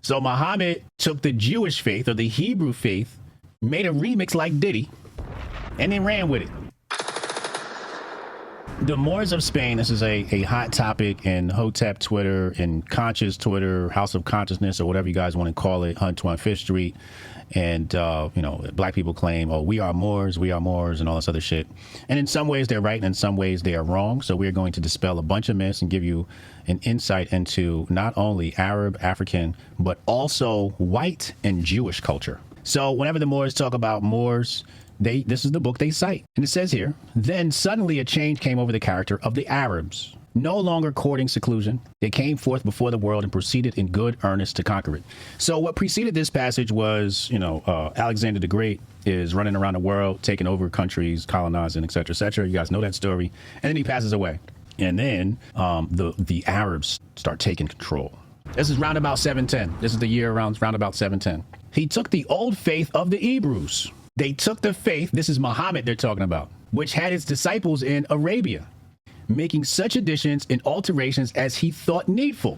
So Muhammad took the Jewish faith or the Hebrew faith, made a remix like Diddy, and then ran with it. The Moors of Spain, this is a hot topic in Hotep Twitter, in Conscious Twitter, House of Consciousness, or whatever you guys want to call it, Hunt on Fifth Street. And, you know, black people claim, oh, we are Moors, and all this other shit. And in some ways they're right, and in some ways they are wrong. So we're going to dispel a bunch of myths and give you an insight into not only Arab, African, but also white and Jewish culture. So whenever the Moors talk about Moors, this is the book they cite. And it says here, then suddenly a change came over the character of the Arabs. No longer courting seclusion, they came forth before the world and proceeded in good earnest to conquer it. So what preceded this passage was, you know, Alexander the Great is running around the world, taking over countries, colonizing, et cetera, et cetera. You guys know that story. And then he passes away. And then the Arabs start taking control. This is round about 710. This is the year around about 710. He took the old faith of the Hebrews. They took the faith, this is Muhammad they're talking about, which had its disciples in Arabia, making such additions and alterations as he thought needful.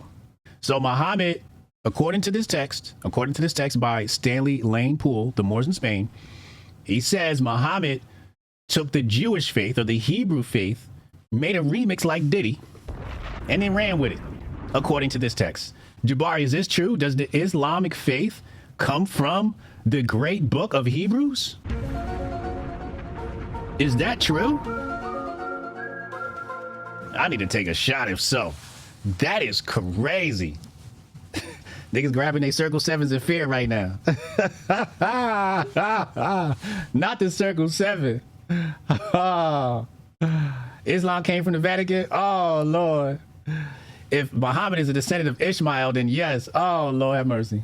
So Muhammad, according to this text by Stanley Lane-Poole, The Moors in Spain, he says Muhammad took the Jewish faith or the Hebrew faith, made a remix like Diddy, and then ran with it, according to this text. Jabari, is this true? Does the Islamic faith come from the great book of Hebrews? Is that true? I need to take a shot if so. That is crazy. Niggas grabbing their circle sevens in fear right now. Not the circle seven. Islam came from the Vatican? Oh, Lord. If Muhammad is a descendant of Ishmael, then yes. Oh, Lord have mercy.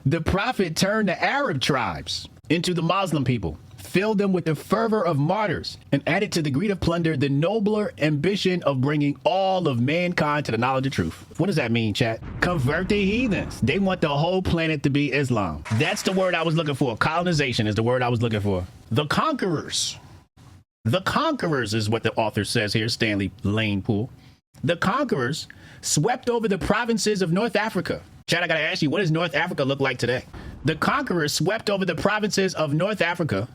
The prophet turned the Arab tribes into the Muslim people, filled them with the fervor of martyrs, and added to the greed of plunder the nobler ambition of bringing all of mankind to the knowledge of truth. What does that mean, chat? Convert the heathens. They want the whole planet to be Islam. That's the word I was looking for. Colonization is the word I was looking for. The conquerors. The conquerors is what the author says here, Stanley Lane-Poole. The conquerors swept over the provinces of North Africa. Chad, I gotta ask you, what does North Africa look like today? The conquerors swept over the provinces of North Africa,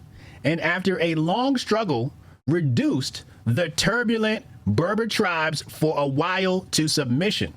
and after a long struggle, reduced the turbulent Berber tribes for a while to submission.